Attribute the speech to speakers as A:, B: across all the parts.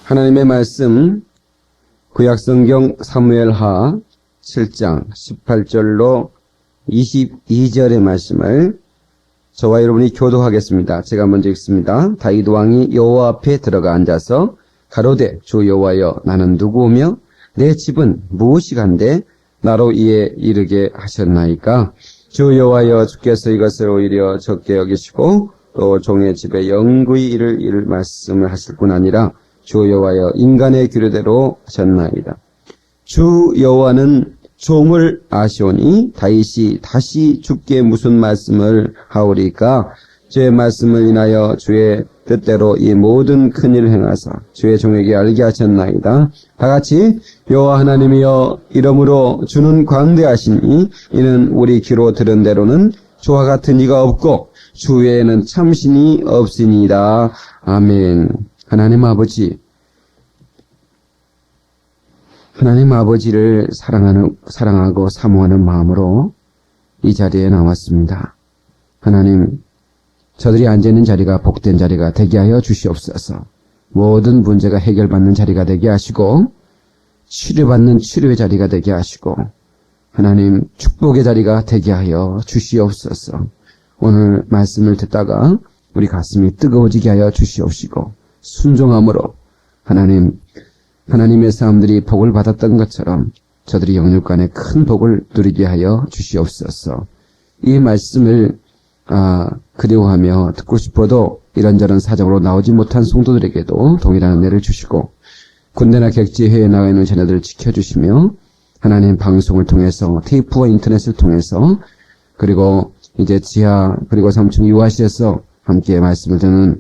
A: 하나님의 말씀 구약성경 사무엘하 7장 18절로 22절의 말씀을 저와 여러분이 교독하겠습니다. 제가 먼저 읽습니다. 다윗 왕이 여호와 앞에 들어가 앉아서 가로되 주 여호와여 나는 누구오며 내 집은 무엇이간데 나로 이에 이르게 하셨나이까. 주 여호와여 주께서 이것을 오히려 적게 여기시고 또 종의 집에 영구히 이를 말씀을 하실 뿐 아니라 주 여호와여 인간의 규례대로 하셨나이다. 주 여호와는 종을 아시오니 다윗이 다시 주께 무슨 말씀을 하오리까. 주의 말씀을 인하여 주의 뜻대로 이 모든 큰일을 행하사 주의 종에게 알게 하셨나이다. 다같이 여호와 하나님이여 이러므로 주는 광대하시니 이는 우리 귀로 들은 대로는 주와 같은 이가 없고 주 외에는 참신이 없으니이다. 아멘. 하나님 아버지를 사랑하고 사모하는 마음으로 이 자리에 나왔습니다. 하나님, 저들이 앉아있는 자리가 복된 자리가 되게 하여 주시옵소서. 모든 문제가 해결받는 자리가 되게 하시고 치료받는 치료의 자리가 되게 하시고 하나님 축복의 자리가 되게 하여 주시옵소서. 오늘 말씀을 듣다가 우리 가슴이 뜨거워지게 하여 주시옵시고 순종함으로 하나님의 사람들이 복을 받았던 것처럼 저들이 영육간에 큰 복을 누리게 하여 주시옵소서. 이 말씀을 그리워하며 듣고 싶어도 이런저런 사정으로 나오지 못한 성도들에게도 동일한 은혜를 주시고 군대나 객지 해외에 나가 있는 자녀들을 지켜주시며 하나님 방송을 통해서 테이프와 인터넷을 통해서 그리고 이제 지하 그리고 3층 유아실에서 함께 말씀을 듣는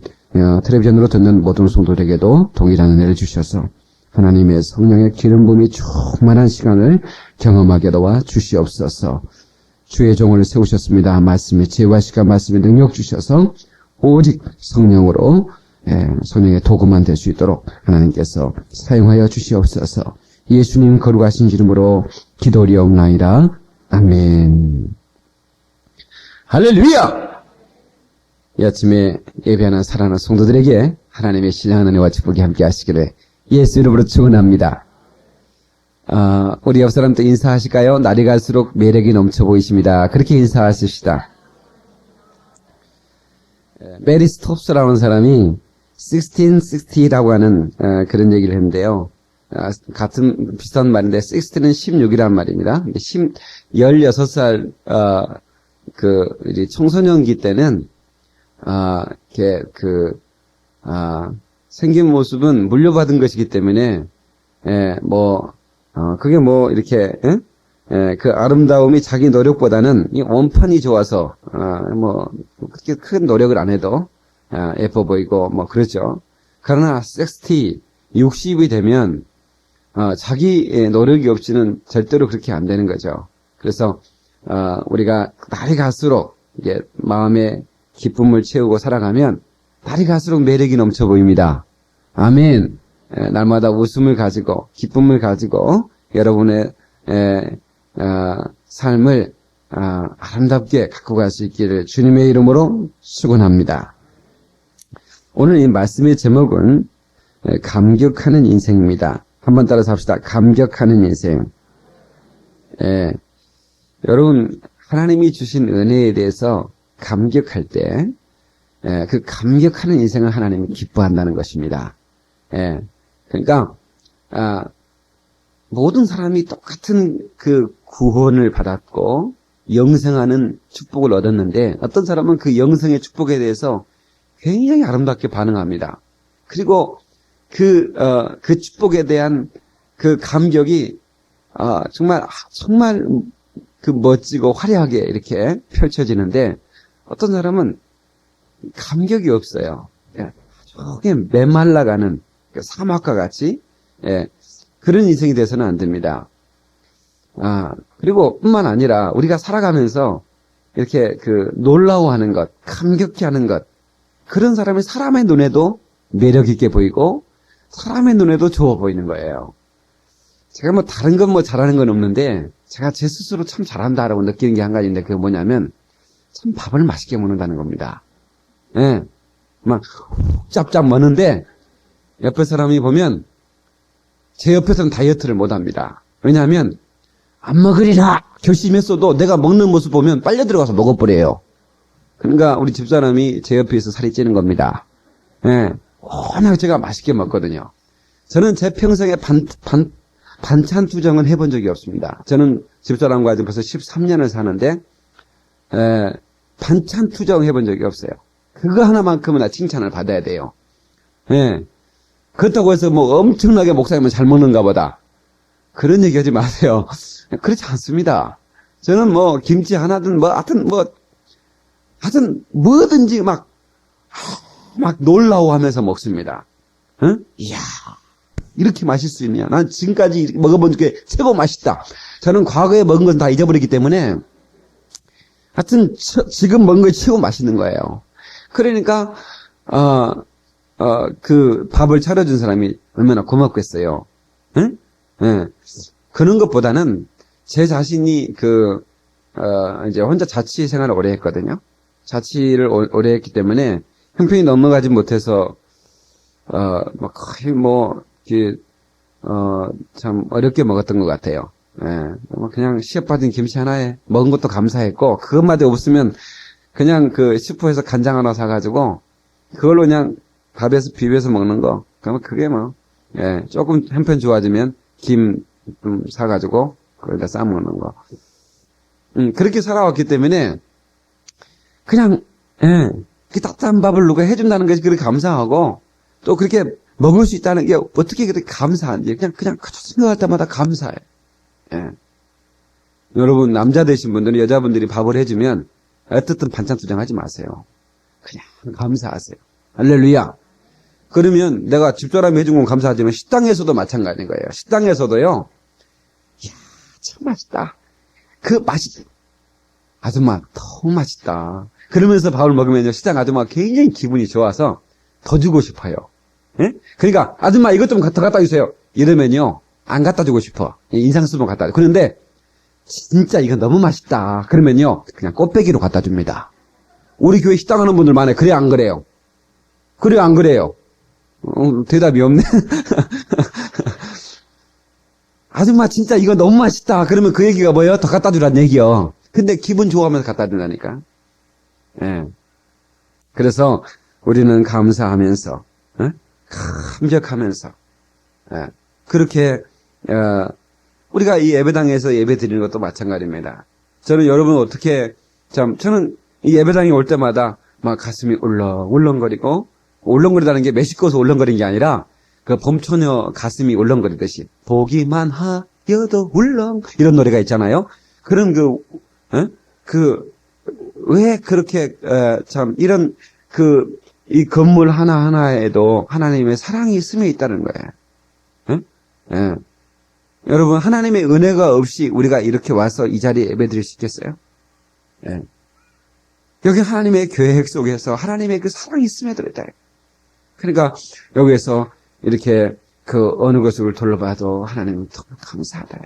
A: 텔레비전으로 듣는 모든 성도들에게도 동일한 은혜를 주셔서 하나님의 성령의 기름 부음이 충만한 시간을 경험하게 도와 주시옵소서. 주의 종을 세우셨습니다. 말씀의 지혜와 시간, 말씀의 능력 주셔서 오직 성령으로 성령의 도구만 될 수 있도록 하나님께서 사용하여 주시옵소서. 예수님 거룩하신 이름으로 기도리옵나이다. 아멘. 할렐루야! 이 아침에 예배하는 사랑하는 성도들에게 하나님의 신령한 은혜와 축복이 함께 하시기를 예수 이름으로 축원합니다. 우리 옆 사람도 인사하실까요? 날이 갈수록 매력이 넘쳐 보이십니다. 그렇게 인사하십시다. 메리 스톱스라는 사람이 1660라고 하는 그런 얘기를 했는데요. 비슷한 말인데 60는 16이란 말입니다. 16살 청소년기 때는 생긴 모습은 물려받은 것이기 때문에 그게 이렇게 그 아름다움이 자기 노력보다는 이 원판이 좋아서 그렇게 큰 노력을 안 해도 예뻐 보이고 그렇죠. 그러나 60이 되면 자기 노력이 없이는 절대로 그렇게 안 되는 거죠. 그래서 우리가 날이 갈수록 이게 마음의 기쁨을 채우고 살아가면 날이 갈수록 매력이 넘쳐 보입니다. 아멘. 날마다 웃음을 가지고 기쁨을 가지고 여러분의 삶을 아름답게 갖고 갈 수 있기를 주님의 이름으로 축원합니다. 오늘 이 말씀의 제목은 감격하는 인생입니다. 한번 따라서 합시다. 감격하는 인생. 여러분 하나님이 주신 은혜에 대해서 감격할 때 그 감격하는 인생을 하나님이 기뻐한다는 것입니다. 그러니까 모든 사람이 똑같은 그 구원을 받았고 영생하는 축복을 얻었는데 어떤 사람은 그 영생의 축복에 대해서 굉장히 아름답게 반응합니다. 그리고 그 축복에 대한 그 감격이 정말 그 멋지고 화려하게 이렇게 펼쳐지는데 어떤 사람은 감격이 없어요. 저게 메말라가는 사막과 같이 그런 인생이 돼서는 안 됩니다. 그리고 뿐만 아니라 우리가 살아가면서 이렇게 놀라워하는 것, 감격해하는 것, 그런 사람이 사람의 눈에도 매력 있게 보이고 사람의 눈에도 좋아 보이는 거예요. 제가 다른 건 잘하는 건 없는데 제가 제 스스로 참 잘한다라고 느끼는 게 한 가지인데 그게 뭐냐면 참 밥을 맛있게 먹는다는 겁니다. 막 짭짭 먹는데 옆에 사람이 보면 제 옆에서는 다이어트를 못합니다. 왜냐하면 안 먹으리라 결심했어도 내가 먹는 모습 보면 빨려 들어가서 먹어버려요. 그러니까 우리 집사람이 제 옆에 있어 살이 찌는 겁니다. 예, 워낙 제가 맛있게 먹거든요. 저는 제 평생에 반찬 투정은 해본 적이 없습니다. 저는 집사람과 지금 벌써 13년을 사는데 반찬 투정 해본 적이 없어요. 그거 하나만큼은 나 칭찬을 받아야 돼요. 예. 그렇다고 해서 뭐 엄청나게 목사님은 잘 먹는가 보다. 그런 얘기 하지 마세요. 그렇지 않습니다. 저는 뭐 김치 하나든 뭐 하여튼 뭐든지 막 놀라워 하면서 먹습니다. 응? 이야, 이렇게 맛있을 수 있냐. 난 지금까지 먹어본 중에 최고 맛있다. 저는 과거에 먹은 건 다 잊어버리기 때문에 하여튼 지금 먹은 게 최고 맛있는 거예요. 그러니까 그 밥을 차려준 사람이 얼마나 고맙겠어요. 응? 예. 그런 것보다는 제 자신이 이제 혼자 자취 생활을 오래 했거든요. 자취를 오래 했기 때문에 형편이 넘어가지 못해서, 거의 참 어렵게 먹었던 것 같아요. 예. 그냥 시합받은 김치 하나에 먹은 것도 감사했고, 그것마저 없으면 그냥 슈퍼에서 간장 하나 사가지고, 그걸로 그냥 밥에서 비벼서 먹는 거. 그러면 그게 조금 형편 좋아지면 김 좀 사가지고, 거기다 싸먹는 거. 그렇게 살아왔기 때문에, 그냥, 그 따뜻한 밥을 누가 해준다는 것이 그렇게 감사하고, 또 그렇게 먹을 수 있다는 게 어떻게 그렇게 감사한지, 그냥 생각할 때마다 감사해. 예. 여러분, 남자 되신 분들은 여자분들이 밥을 해주면, 어떻든 반찬 투정하지 마세요. 그냥 감사하세요. 할렐루야. 그러면 내가 집사람이 해준 건 감사하지만 식당에서도 마찬가지인 거예요. 식당에서도요, 이야, 참 맛있다. 그 맛이, 아줌마, 너무 맛있다. 그러면서 밥을 먹으면요, 식당 아줌마가 굉장히 기분이 좋아서 더 주고 싶어요. 예? 그러니까, 아줌마 이것 좀 갖다 주세요. 이러면요, 안 갖다 주고 싶어. 인상 쓰면 갖다 줘. 그런데, 진짜 이거 너무 맛있다. 그러면요, 그냥 꽃배기로 갖다 줍니다. 우리 교회 식당 하는 분들 많아요. 그래, 안 그래요? 그래요, 안 그래요? 대답이 없네. 아줌마 진짜 이거 너무 맛있다. 그러면 그 얘기가 뭐예요? 더 갖다 주란 얘기요. 근데 기분 좋아하면서 갖다 준다니까. 예. 그래서 우리는 감사하면서, 감격하면서, 그렇게, 우리가 이 예배당에서 예배 드리는 것도 마찬가지입니다. 저는 여러분 어떻게, 저는 이 예배당에 올 때마다 막 가슴이 울렁울렁거리고, 울렁거리다는 게 메시꺼서 울렁거리는 게 아니라, 그 봄처녀 가슴이 울렁거리듯이 보기만 하여도 울렁 이런 노래가 있잖아요. 그런 왜 그렇게 이런 이 건물 하나하나에도 하나님의 사랑이 스며 있다는 거예요. 예. 여러분 하나님의 은혜가 없이 우리가 이렇게 와서 이 자리에 예배드릴 수 있겠어요? 예. 여기 하나님의 계획 속에서 하나님의 그 사랑이 스며들었다. 그러니까 여기에서 이렇게 어느 것을 둘러봐도 하나님 정말 감사하다.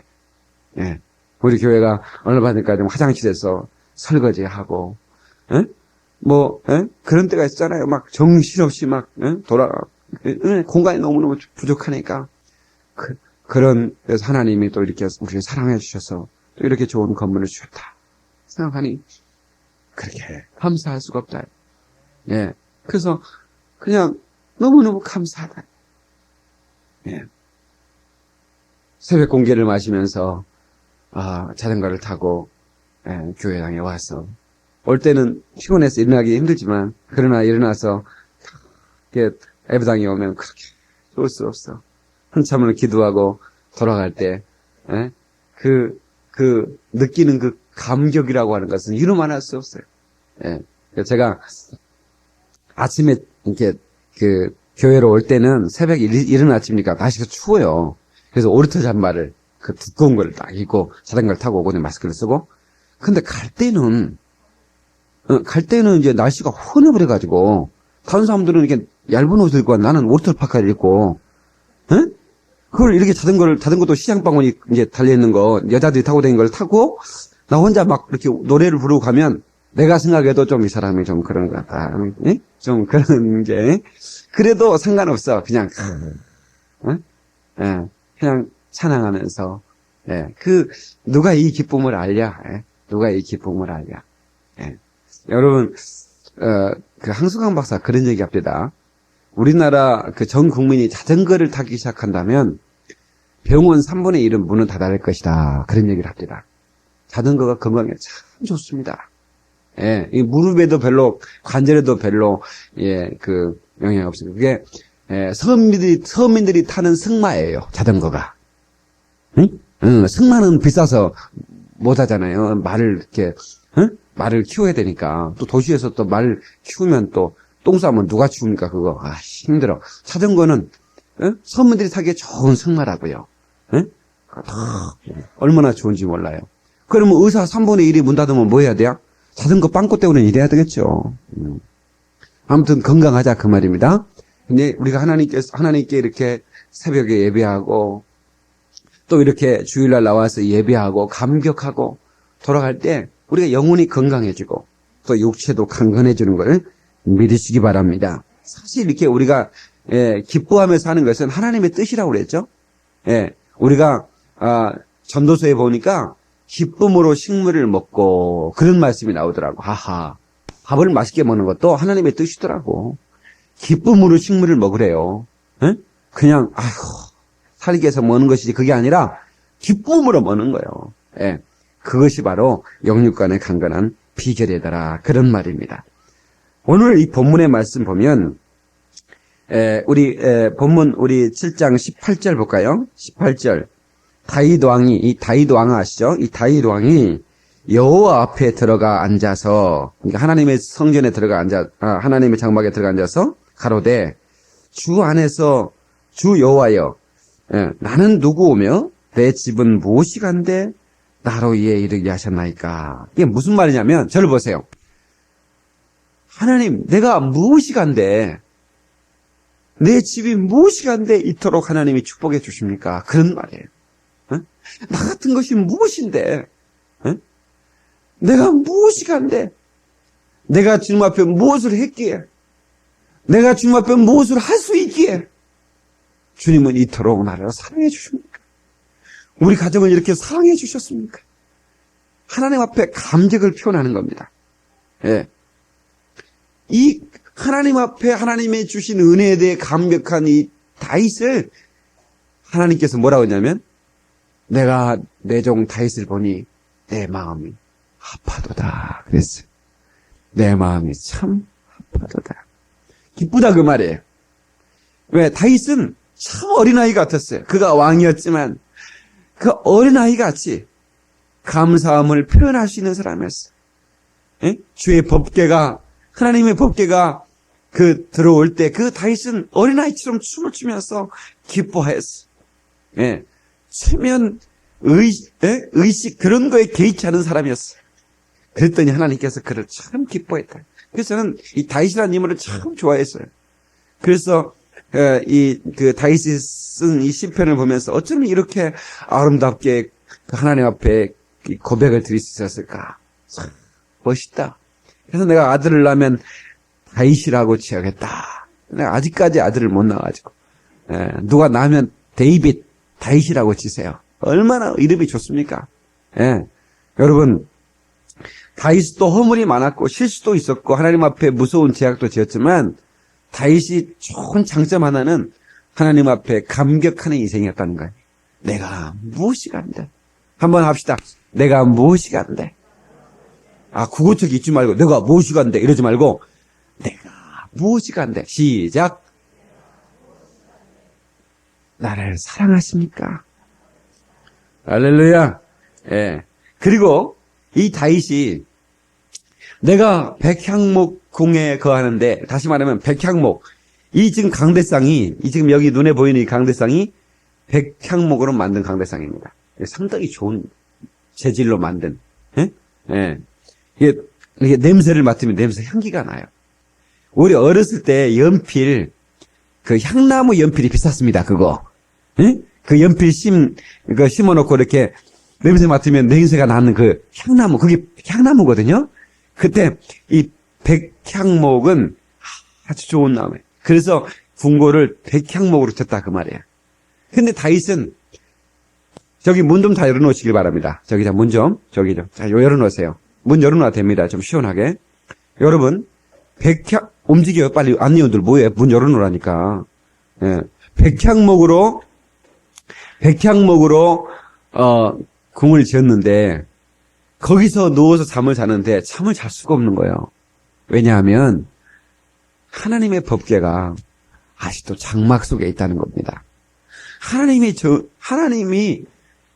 A: 예. 우리 교회가 얼마 받으니까 좀 화장실에서 설거지하고, 그런 때가 있잖아요. 막 정신없이 공간이 너무너무 부족하니까. 그런, 그래서 하나님이 또 이렇게 우리를 사랑해 주셔서 또 이렇게 좋은 건물을 주셨다. 생각하니, 그렇게 감사할 수가 없다. 예. 그래서 그냥 너무너무 감사하다. 예. 새벽 공기를 마시면서 자전거를 타고 교회당에 와서 올 때는 피곤해서 일어나기 힘들지만 그러나 일어나서 이렇게 예배당에 오면 그렇게 좋을 수 없어. 한참을 기도하고 돌아갈 때 느끼는 그 감격이라고 하는 것은 이루만할 수 없어요. 예. 제가 아침에 이렇게 교회로 올 때는 새벽 이른 아침이니까 날씨가 추워요. 그래서 오르터 잠바를 두꺼운 걸 딱 입고 자전거를 타고 오고 마스크를 쓰고. 근데 갈 때는 이제 날씨가 흐려버려가지고 다른 사람들은 이렇게 얇은 옷을 입고 나는 오르터 파카를 입고, 그걸 이렇게 자전거도 시장방울이 이제 달려있는 거, 여자들이 타고 다니는 걸 타고 나 혼자 막 이렇게 노래를 부르고 가면 내가 생각해도 좀 이 사람이 좀 그런 것 같다. 좀 그런 게. 그래도 상관없어. 그냥, 어? 예, 그냥 찬양하면서, 예, 누가 이 기쁨을 알랴? 예, 누가 이 기쁨을 알랴? 예. 여러분, 항수강 박사 그런 얘기 합니다. 우리나라 전 국민이 자전거를 타기 시작한다면 병원 3분의 1은 문을 닫아야 할 것이다. 그런 얘기를 합니다. 자전거가 건강에 참 좋습니다. 예, 이 무릎에도 별로, 관절에도 별로, 예, 영향이 없습니다. 그게, 예, 서민들이 타는 승마예요, 자전거가. 응? 승마는 비싸서 못 하잖아요. 말을 이렇게, 말을 키워야 되니까. 또 도시에서 또 말 키우면 또, 똥 싸면 누가 치웁니까, 그거. 아, 힘들어. 자전거는, 서민들이 타기에 좋은 승마라고요. 얼마나 좋은지 몰라요. 그러면 의사 3분의 1이 문 닫으면 뭐 해야 돼요? 자전거 빵꾸 때문에 일해야 되겠죠. 아무튼 건강하자 그 말입니다. 근데 우리가 하나님께 이렇게 새벽에 예배하고 또 이렇게 주일날 나와서 예배하고 감격하고 돌아갈 때 우리가 영혼이 건강해지고 또 육체도 강건해지는 걸 믿으시기 바랍니다. 사실 이렇게 우리가 기뻐하면서 하는 것은 하나님의 뜻이라고 그랬죠. 예, 우리가 전도서에 보니까 기쁨으로 식물을 먹고 그런 말씀이 나오더라고. 하하, 밥을 맛있게 먹는 것도 하나님의 뜻이더라고. 기쁨으로 식물을 먹으래요. 에? 그냥 살기 위해서 먹는 것이지 그게 아니라 기쁨으로 먹는 거예요. 예, 그것이 바로 영육간의 강건한 비결이더라. 그런 말입니다. 오늘 이 본문의 말씀 보면 본문 우리 7장 18절 볼까요? 18절. 다윗 왕 아시죠? 이 다윗 왕이 여호와 앞에 들어가 앉아서, 그러니까 하나님의 성전에 하나님의 장막에 들어가 앉아서 가로되 주 안에서 주 여호와여, 나는 누구오며 내 집은 무엇이간데 나로 이에 이르게 하셨나이까. 이게 무슨 말이냐면 저를 보세요. 하나님, 내가 무엇이간데 내 집이 무엇이간데 이토록 하나님이 축복해 주십니까? 그런 말이에요. 나 같은 것이 무엇인데? 내가 무엇이간데? 내가 주님 앞에 무엇을 했기에? 내가 주님 앞에 무엇을 할 수 있기에? 주님은 이토록 나를 사랑해 주십니까? 우리 가정을 이렇게 사랑해 주셨습니까? 하나님 앞에 감격을 표현하는 겁니다. 예. 이 하나님 앞에 하나님의 주신 은혜에 대해 감격한 이 다윗을 하나님께서 뭐라고 했냐면 내가 내 종 다윗을 보니 내 마음이 아파도다 그랬어요. 내 마음이 참 아파도다. 기쁘다 그 말이에요. 왜? 다윗은 참 어린아이 같았어요. 그가 왕이었지만 그 어린아이 같이 감사함을 표현할 수 있는 사람이었어요. 예? 주의 법궤가 하나님의 법궤가 들어올 때 그 다윗은 어린아이처럼 춤을 추면서 기뻐했어. 예. 최면 의식 그런 거에 개의치 않은 사람이었어. 그랬더니 하나님께서 그를 참 기뻐했다. 그래서 저는 이 다윗이라는 인물을 참 좋아했어요. 그래서 다윗이 쓴 이 시편을 보면서 어쩌면 이렇게 아름답게 하나님 앞에 고백을 드릴 수 있었을까? 참 멋있다. 그래서 내가 아들을 낳으면 다윗이라고 지어야겠다. 내가 아직까지 아들을 못 낳아가지고 누가 낳으면 데이빗 다윗이라고 지세요. 얼마나 이름이 좋습니까? 예. 여러분, 다윗도 허물이 많았고 실수도 있었고 하나님 앞에 무서운 죄악도 지었지만 다윗이 좋은 장점 하나는 하나님 앞에 감격하는 인생이었다는 거예요. 내가 무엇이 간데? 한번 합시다. 내가 무엇이 간데? 구구척 잊지 말고 내가 무엇이 간데 이러지 말고 내가 무엇이 간데? 시작. 나를 사랑하십니까? 할렐루야. 예. 그리고 이 다윗이 내가 백향목 궁에 거하는데, 다시 말하면 백향목, 이 지금 강대상이, 이 지금 여기 눈에 보이는 이 강대상이 백향목으로 만든 강대상입니다. 상당히 좋은 재질로 만든, 예? 예. 이게 냄새를 맡으면 냄새 향기가 나요. 우리 어렸을 때 연필, 향나무 연필이 비쌌습니다, 그거. 예? 그 연필 심어놓고 이렇게 냄새 맡으면 냄새가 나는 그 향나무, 그게 향나무거든요? 그때 이 백향목은 아주 좋은 나무예요. 그래서 궁궐을 백향목으로 쳤다 그 말이에요. 근데 다윗은 저기 문 좀 다 열어놓으시길 바랍니다. 저기 문 좀, 자, 열어놓으세요. 문 열어놔도 됩니다. 좀 시원하게. 여러분, 움직여요. 빨리 안내원들 뭐예요? 문 열어놓으라니까. 예. 백향목으로, 궁을 지었는데, 거기서 누워서 잠을 자는데 잠을 잘 수가 없는 거예요. 왜냐하면, 하나님의 법궤가 아직도 장막 속에 있다는 겁니다. 하나님이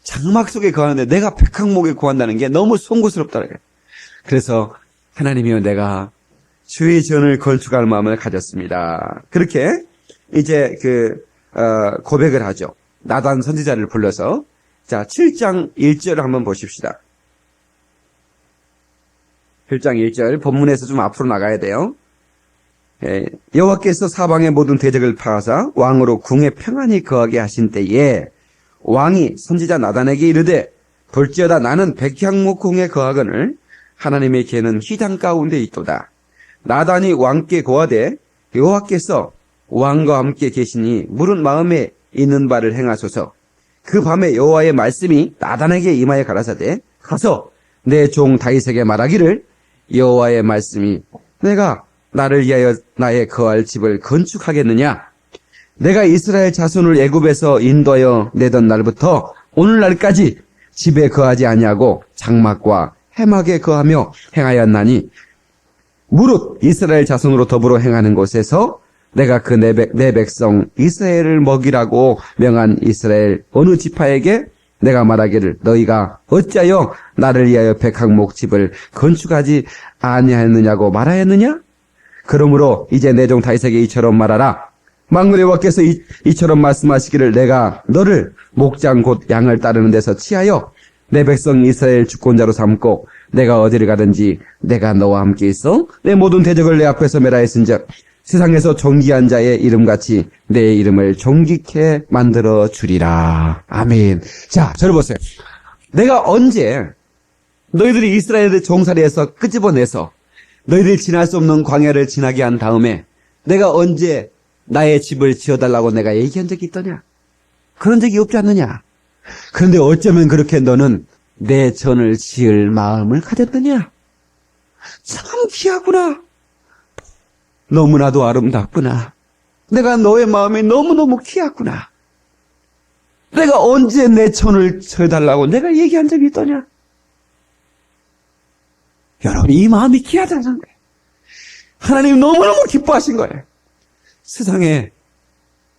A: 장막 속에 거하는데 내가 백향목에 거한다는 게 너무 송구스럽다는 거예요. 그래서 하나님이여 내가 주의 전을 건축할 마음을 가졌습니다. 그렇게 이제 고백을 하죠. 나단 선지자를 불러서. 자, 7장 1절을 한번 보십시다. 7장 1절 본문에서 좀 앞으로 나가야 돼요. 여호와께서 사방의 모든 대적을 파하사 왕으로 궁에 평안히 거하게 하신 때에 왕이 선지자 나단에게 이르되 볼지어다 나는 백향목 궁에 거하거늘 하나님의 계는 휘장 가운데 있도다. 나단이 왕께 고하되 여호와께서 왕과 함께 계시니 물은 마음에 있는 바를 행하소서. 그 밤에 여호와의 말씀이 나단에게 임하여 가라사대 가서 내 종 다윗에게 말하기를 여호와의 말씀이 내가 나를 위하여 나의 거할 집을 건축하겠느냐? 내가 이스라엘 자손을 애굽에서 인도하여 내던 날부터 오늘날까지 집에 거하지 아니하고 장막과 해막에 거하며 행하였나니 무릇 이스라엘 자손으로 더불어 행하는 곳에서 내가 그 내 백성 이스라엘을 먹이라고 명한 이스라엘 어느 지파에게 내가 말하기를 너희가 어찌하여 나를 위하여 백향목 집을 건축하지 아니하였느냐고 말하였느냐? 그러므로 이제 내 종 다윗에게 이처럼 말하라. 만군의 여호와께서 이처럼 말씀하시기를 내가 너를 목장 곧 양을 따르는 데서 치하여 내 백성 이스라엘 주권자로 삼고 내가 어디를 가든지 내가 너와 함께 있어 내 모든 대적을 내 앞에서 멸하였은즉 세상에서 존귀한 자의 이름같이 내 이름을 존귀케 만들어 주리라. 아멘. 자, 저를 보세요. 내가 언제 너희들이 이스라엘의 종살이에서 끄집어내서 너희들이 지날 수 없는 광야를 지나게 한 다음에 내가 언제 나의 집을 지어달라고 내가 얘기한 적이 있더냐? 그런 적이 없지 않느냐? 그런데 어쩌면 그렇게 너는 내 전을 지을 마음을 가졌느냐? 참 귀하구나. 너무나도 아름답구나. 내가 너의 마음이 너무너무 귀하구나. 내가 언제 내 전을 지어달라고 내가 얘기한 적이 있더냐? 여러분, 이 마음이 귀하다는 거예요. 하나님 너무너무 기뻐하신 거예요. 세상에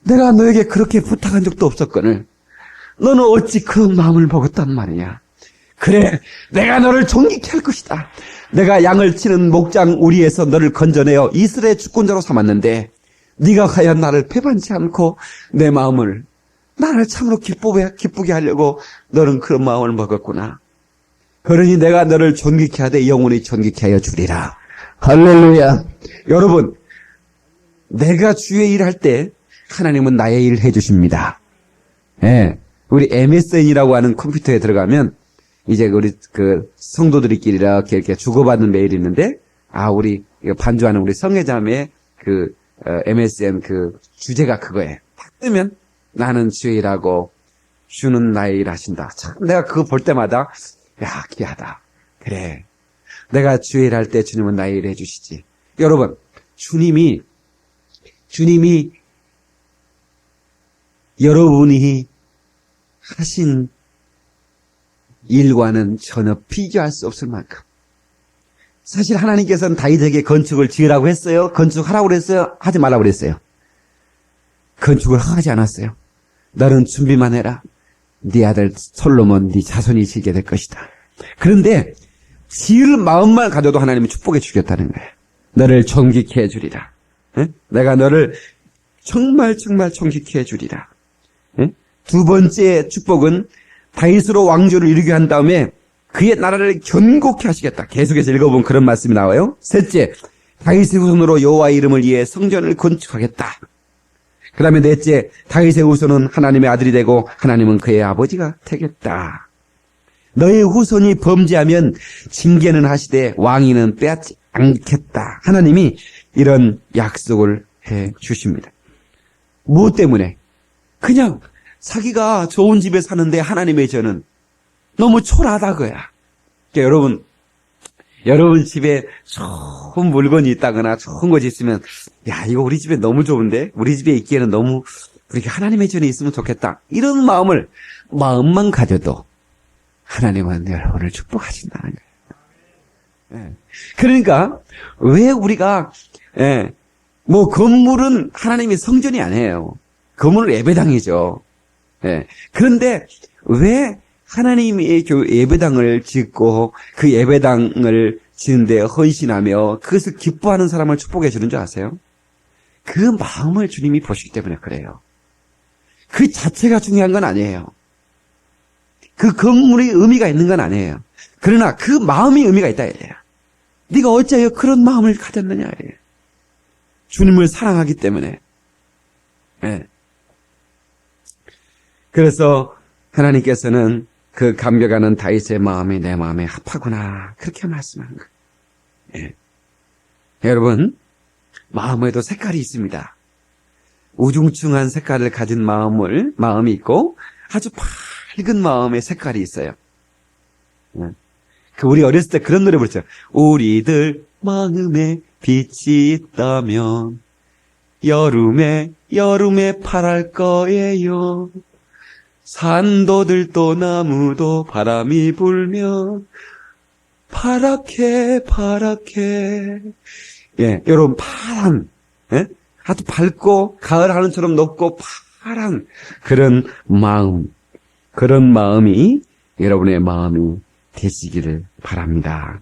A: 내가 너에게 그렇게 부탁한 적도 없었거늘 너는 어찌 그 마음을 먹었단 말이냐. 그래, 내가 너를 존귀케 할 것이다. 내가 양을 치는 목장 우리에서 너를 건져내어 이스라엘 주권자로 삼았는데 네가 과연 나를 배반치 않고 내 마음을 나를 참으로 기쁘게 하려고 너는 그런 마음을 먹었구나. 그러니 내가 너를 존귀케 하되 영원히 존귀케 하여 주리라. 할렐루야. 여러분, 내가 주의 일을 할 때 하나님은 나의 일을 해주십니다. 예. 우리 MSN이라고 하는 컴퓨터에 들어가면 이제 우리 성도들끼리 이렇게 주고받는 메일이 있는데, 우리 반주하는 우리 성회자매의 MSN 주제가 그거예요. 딱 뜨면 나는 주의 일하고 주는 나의 일 하신다. 참 내가 그거 볼 때마다 야, 귀하다. 그래. 내가 주의 일 할 때 주님은 나의 일을 해주시지. 여러분, 주님이 여러분이 하신 일과는 전혀 비교할 수 없을 만큼. 사실 하나님께서는 다윗에게 건축을 지으라고 했어요? 건축하라고 그랬어요? 하지 말라고 그랬어요? 건축을 하지 않았어요. 너는 준비만 해라. 네 아들 솔로몬 네 자손이 지게 될 것이다. 그런데 지을 마음만 가져도 하나님이 축복해 주겠다는 거예요. 너를 존귀케 해주리라. 에? 내가 너를 정말 존귀케 해주리라. 에? 두 번째 축복은 다윗으로 왕조를 이루게 한 다음에 그의 나라를 견고케 하시겠다. 계속해서 읽어보면 그런 말씀이 나와요. 셋째, 다윗의 후손으로 여호와의 이름을 위해 성전을 건축하겠다. 그 다음에 넷째, 다윗의 후손은 하나님의 아들이 되고 하나님은 그의 아버지가 되겠다. 너의 후손이 범죄하면 징계는 하시되 왕위는 빼앗지 않겠다. 하나님이 이런 약속을
B: 해 주십니다. 무엇 때문에? 그냥 자기가 좋은 집에 사는데 하나님의 저는 너무 초라하다 그야. 그러니까 여러분 집에 좋은 물건이 있다거나 좋은 것이 있으면, 야, 이거 우리 집에 너무 좋은데? 우리 집에 있기에는 너무, 우리가 하나님의 전이 있으면 좋겠다. 이런 마음만 가져도 하나님은 여러분을 축복하신다는 거예요. 그러니까, 왜 우리가, 건물은 하나님의 성전이 아니에요. 건물은 예배당이죠. 그런데 왜 하나님의 예배당을 짓고 그 예배당을 짓는데 헌신하며 그것을 기뻐하는 사람을 축복해 주는 줄 아세요? 그 마음을 주님이 보시기 때문에 그래요. 그 자체가 중요한 건 아니에요. 그 건물이 의미가 있는 건 아니에요. 그러나 그 마음이 의미가 있다 이래요. 네가 어찌하여 그런 마음을 가졌느냐 이래요. 주님을 사랑하기 때문에. 그래서 하나님께서는 그 감격하는 다윗의 마음이 내 마음에 합하구나 그렇게 말씀하는 거예요. 여러분, 마음에도 색깔이 있습니다. 우중충한 색깔을 가진 마음이 있고 아주 밝은 마음의 색깔이 있어요. 우리 어렸을 때 그런 노래 부르죠. 우리들 마음에 빛이 있다면 여름에 파랄 거예요. 산도들도 나무도 바람이 불면 파랗게 여러분 파란 아주 밝고 가을 하늘처럼 높고 파란 그런 마음이 여러분의 마음이 되시기를 바랍니다.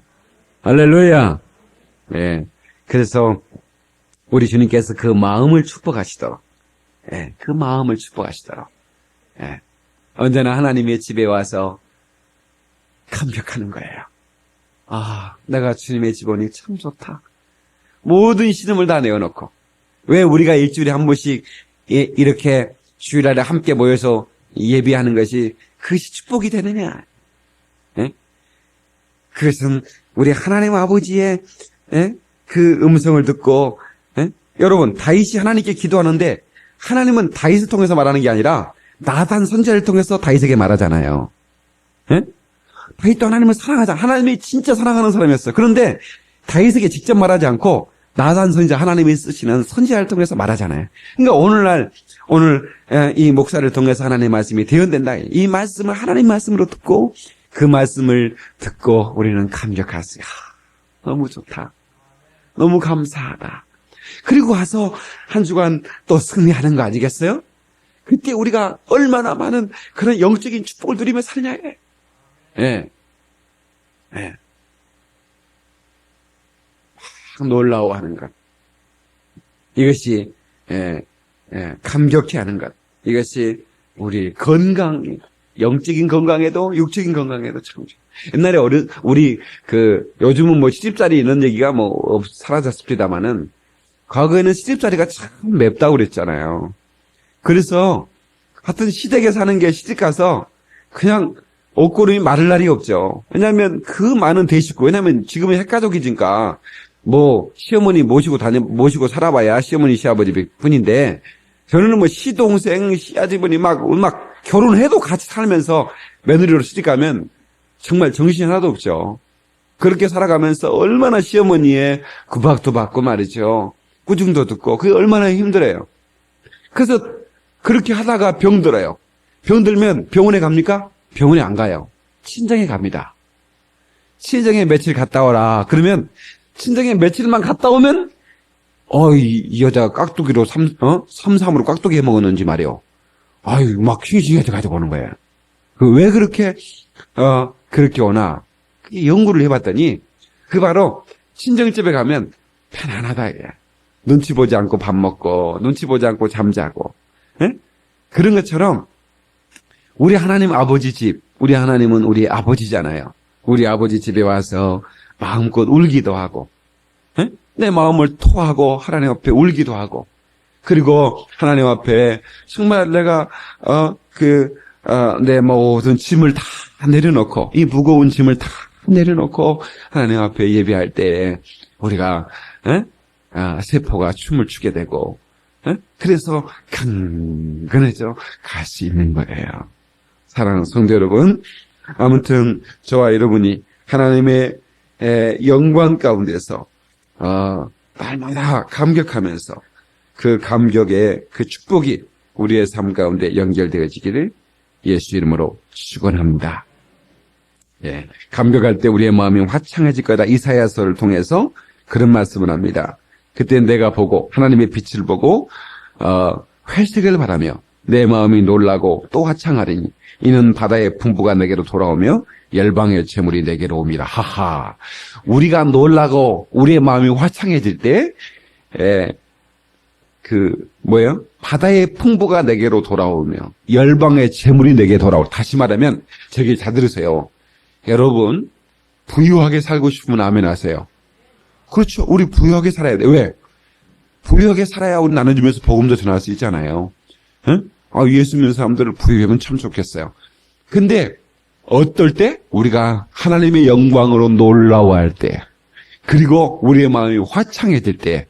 B: 할렐루야. 그래서 우리 주님께서 그 마음을 축복하시도록 언제나 하나님의 집에 와서 감격하는 거예요. 아, 내가 주님의 집 오니 참 좋다. 모든 신음을 다 내어놓고. 왜 우리가 일주일에 한 번씩 이렇게 주일날에 함께 모여서 예배하는 것이 그것이 축복이 되느냐? 그것은 우리 하나님 아버지의 그 음성을 듣고 여러분 다윗이 하나님께 기도하는데 하나님은 다윗을 통해서 말하는 게 아니라 나단 선지자를 통해서 다윗에게 말하잖아요. 다윗도 하나님을 사랑하자. 하나님이 진짜 사랑하는 사람이었어요. 그런데 다윗에게 직접 말하지 않고 나단 선지자 하나님이 쓰시는 선지자를 통해서 말하잖아요. 그러니까 오늘 이 목사를 통해서 하나님의 말씀이 대언된다. 이 말씀을 하나님 말씀으로 듣고 그 말씀을 듣고 우리는 감격하세요. 너무 좋다. 너무 감사하다. 그리고 와서 한 주간 또 승리하는 거 아니겠어요? 그때 우리가 얼마나 많은 그런 영적인 축복을 누리며 사느냐. 놀라워하는 것. 이것이 감격해 하는 것. 이것이 우리 영적인 건강에도 육적인 건강에도 참 좋아요. 옛날에 우리 요즘은 뭐 시집살이 이런 얘기가 사라졌습니다만은 과거에는 시집살이가 참 맵다고 그랬잖아요. 그래서 하여튼 시댁에 사는 게 시집 가서 그냥 옷고름이 마를 날이 없죠. 왜냐하면 그 많은 대식구, 왜냐하면 지금은 핵가족이니까 시어머니 모시고 살아봐야 시어머니 시아버지 뿐인데 저는 시동생 시아버지 막 결혼해도 같이 살면서 며느리로 시집 가면 정말 정신이 하나도 없죠. 그렇게 살아가면서 얼마나 시어머니의 구박도 받고 말이죠. 꾸중도 듣고 그게 얼마나 힘들어요. 그래서 그렇게 하다가 병들어요. 병들면 병원에 갑니까? 병원에 안 가요. 친정에 갑니다. 친정에 며칠 갔다 오라. 그러면 친정에 며칠만 갔다 오면 이 여자가 깍두기로 삼삼으로 깍두기 해먹었는지 말이요. 아유, 막 싱싱해서 가지고 오는 거예요. 왜 그렇게 오나? 연구를 해봤더니, 바로, 친정집에 가면 편안하다, 이게. 눈치 보지 않고 밥 먹고, 눈치 보지 않고 잠자고, 그런 것처럼, 우리 하나님 아버지 집, 우리 하나님은 우리 아버지잖아요. 우리 아버지 집에 와서 마음껏 울기도 하고, 내 마음을 토하고, 하나님 앞에 울기도 하고, 그리고 하나님 앞에 정말 내가 내 모든 짐을 다 내려놓고 이 무거운 짐을 다 내려놓고 하나님 앞에 예배할 때 우리가 세포가 춤을 추게 되고, 그래서 강건해져 갈 수 있는 거예요. 사랑하는 성도 여러분, 아무튼 저와 여러분이 하나님의 영광 가운데서 날마다 감격하면서 그 감격의 그 축복이 우리의 삶 가운데 연결되어지기를 예수 이름으로 축원합니다. 예, 감격할 때 우리의 마음이 화창해질 거다. 이사야서를 통해서 그런 말씀을 합니다. 그때 내가 보고 하나님의 빛을 보고 회색을 바라며 내 마음이 놀라고 또 화창하리니 이는 바다의 풍부가 내게로 돌아오며 열방의 재물이 내게로 옵니다. 하하. 우리가 놀라고 우리의 마음이 화창해질 때 바다의 풍부가 내게로 돌아오며 열방의 재물이 내게 돌아오. 다시 말하면 저기 잘 들으세요. 여러분 부유하게 살고 싶으면 아멘 하세요. 그렇죠. 우리 부유하게 살아야 돼. 왜? 부유하게 살아야 우리 나눠주면서 복음도 전할 수 있잖아요. 응? 예수 믿는 사람들을 부유하면 참 좋겠어요. 근데 어떨 때? 우리가 하나님의 영광으로 놀라워할 때, 그리고 우리의 마음이 화창해질 때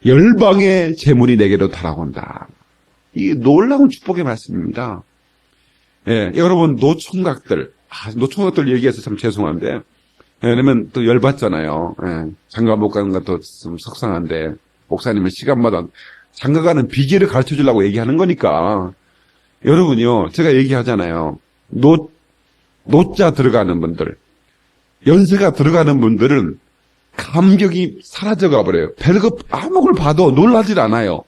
B: 열방의 재물이 내게로 돌아온다. 이게 놀라운 축복의 말씀입니다. 예, 여러분 노총각들 얘기해서 참 죄송한데, 왜냐면 또 열받잖아요. 예, 장가 못 가는 것도 좀 속상한데 목사님은 시간마다 장가 가는 비결을 가르쳐 주려고 얘기하는 거니까. 여러분요, 제가 얘기하잖아요. 노자 들어가는 분들, 연세가 들어가는 분들은 감격이 사라져가 버려요. 별거 아무걸 봐도 놀라질 않아요.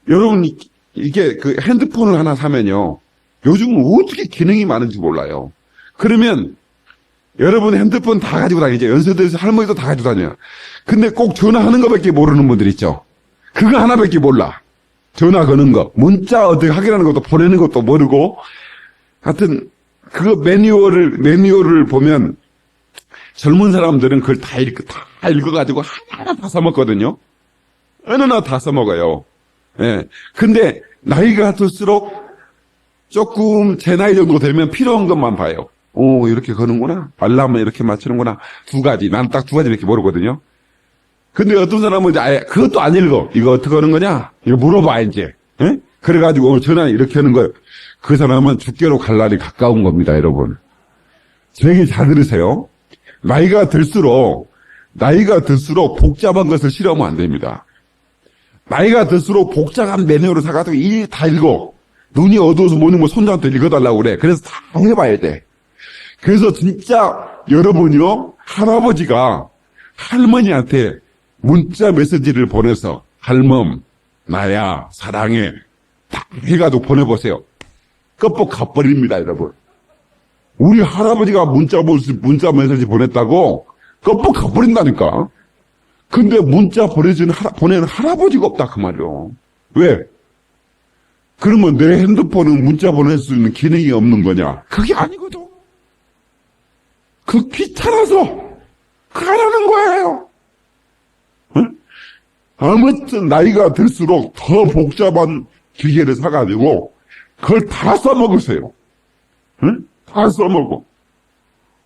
B: 여러분, 이게 그 핸드폰을 하나 사면요, 요즘은 어떻게 기능이 많은지 몰라요. 그러면 여러분 핸드폰 다 가지고 다니죠. 연세대에서 할머니도 다 가지고 다녀요. 근데 꼭 전화하는 것밖에 모르는 분들 있죠. 그거 하나밖에 몰라. 전화 거는 거, 문자 어떻게 확인하는 것도 보내는 것도 모르고, 하여튼 그거 매뉴얼을 보면 젊은 사람들은 그걸 다 읽어가지고 하나하나 다 써먹거든요. 하나하나 다 써먹어요. 예. 근데 나이가 들수록 조금 제 나이 정도 되면 필요한 것만 봐요. 이렇게 거는구나. 알람은 이렇게 맞추는구나. 두 가지. 난 딱 두 가지밖에 모르거든요. 근데 어떤 사람은 이제 아예 그것도 안 읽어. 이거 어떻게 하는 거냐? 이거 물어봐, 이제. 예? 그래가지고 오늘 전화 이렇게 하는 거예요. 그 사람은 죽게로 갈 날이 가까운 겁니다, 여러분. 제 얘기 잘 들으세요. 나이가 들수록 복잡한 것을 싫어하면 안 됩니다. 나이가 들수록 복잡한 매뉴얼을 사가지고 일 다 읽어. 눈이 어두워서 못 읽으면 손자한테 읽어달라고 그래. 그래서 다 해봐야 돼. 그래서 진짜 여러분이요, 할아버지가 할머니한테 문자 메시지를 보내서 할멈, 나야, 사랑해 딱 해가지고 보내보세요. 껍벅 가버립니다, 여러분. 우리 할아버지가 문자 메시지 보냈다고 껍벅 가버린다니까. 근데 문자 보내는 할아버지가 없다 그 말이요. 왜? 그러면 내 핸드폰은 문자 보낼 수 있는 기능이 없는 거냐? 그게 아니거든. 그 귀찮아서 가라는 거예요. 응? 아무튼 나이가 들수록 더 복잡한 기계를 사가지고 그걸 다 써먹으세요. 응? 다 써먹어.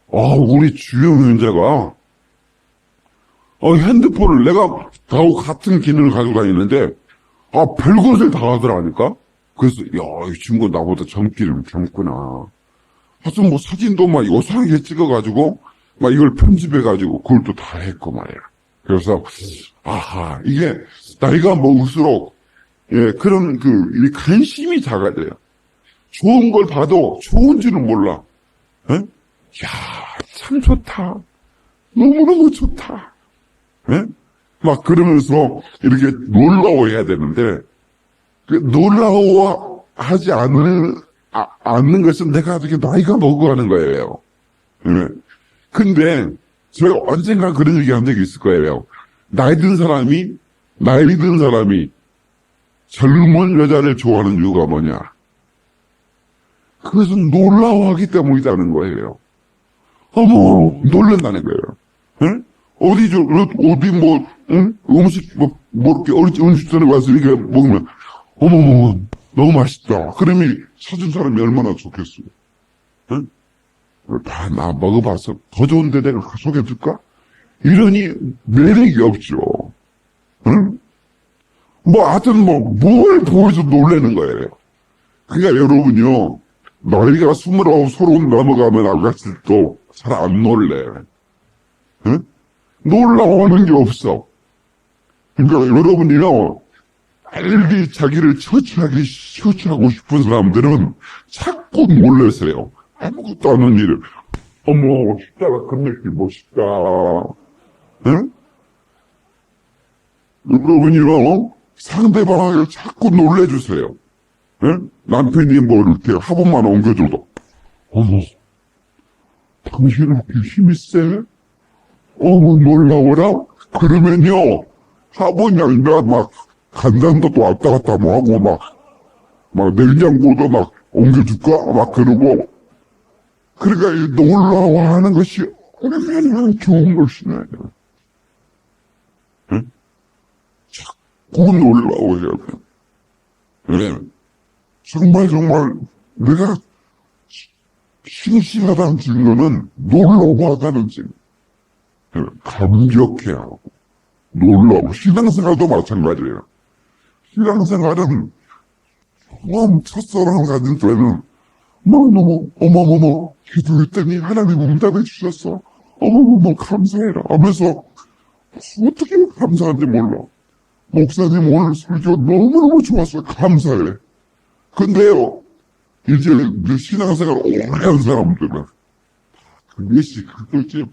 B: 우리 주영 현자가 핸드폰을 내가 나하고 같은 기능을 가지고 다니는데 별것을 다 하더라니까. 그래서 이 친구 나보다 젊구나. 하여튼 뭐 사진도 막 요상하게 찍어가지고 막 이걸 편집해가지고 그걸 또 다 했고 말이야. 그래서 이게 나이가 먹을수록 그런 이 관심이 작아져요. 좋은 걸 봐도 좋은 줄은 몰라. 참 좋다. 너무너무 좋다. 막 그러면서 이렇게 놀라워해야 되는데 놀라워하지 않는 것은 내가 이렇게 나이가 먹어가는 거예요. 근데 제가 언젠가 그런 얘기한 적이 있을 거예요. 나이 든 사람이 젊은 여자를 좋아하는 이유가 뭐냐? 그것은 놀라워하기 때문이라는 거예요. 놀란다는 거예요. 음식점에 와서 이렇게 먹으면, 너무 맛있다. 그러면 사준 사람이 얼마나 좋겠어요. 나 먹어봐서 더 좋은데 내가 소개해줄까?
C: 이러니 매력이 없죠. 응? 뭐, 하여튼 뭘 보여서 놀라는 거예요. 그러니까 여러분요, 나이가 29, 30 넘어가면 아가씨도 잘 안 놀래. 응? 놀라워하는 게 없어. 그러니까 여러분이요, 빨리 자기를 처치하고 싶은 사람들은 자꾸 놀라세요. 아무것도 안 하는 일을. 어머, 십자가 건너기 멋있다. 응? 여러분이요, 상대방을 자꾸 놀래주세요. 응? 남편이 뭐 이렇게 화분만 옮겨줘도, 어머, 당신은 그렇게 힘이 세? 어머, 놀라워라? 그러면요, 화분이 아니라 막, 간장도 왔다 갔다 뭐 하고 막 냉장고도 막 옮겨줄까? 막 그러고. 그러니까 이 놀라워하는 것이 얼마나 좋은 것이냐. 응? 자꾸 놀라워해야 돼. 그래. 정말 내가 싱싱하다는 증거는 놀라워하다는 증거. 감격해야 하고 놀라워. 신앙생활도 마찬가지예요. 신앙생활은 처음 첫사랑 가진 때는 너무 어머머머 기도했더니 하나님 응답해 주셨어. 어머머머 감사해라 하면서 어떻게 감사한지 몰라. 목사님 오늘 설교 너무너무 좋았어요. 감사해. 근데요, 이제 신앙생활 오래 한 사람들은 그것이 그것이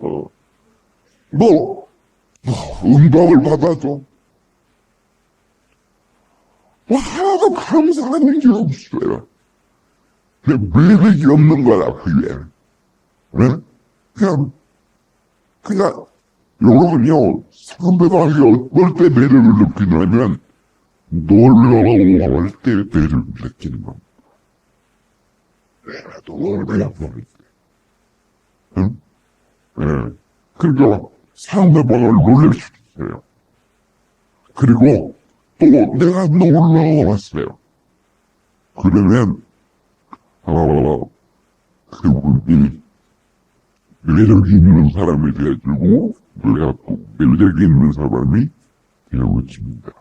C: 응답을 받아줘. 하나도 감사하는 게 없어요. 매력이 없는 거라, 그게. 네? 그냥, 여러분요, 상대방이 어떨 때 매력을 느끼냐면, 놀라워할 때 매력을 느끼는 겁니다. 놀라워할 때. 응? 네. 그러니까, 상대방을 놀랄 수 있어요. 그리고, 또 내가 놀라웠어요. 그러면 그분이 매력이 있는 사람이 되어주고 내가 또 매력이 있는 사람이 되어집니다.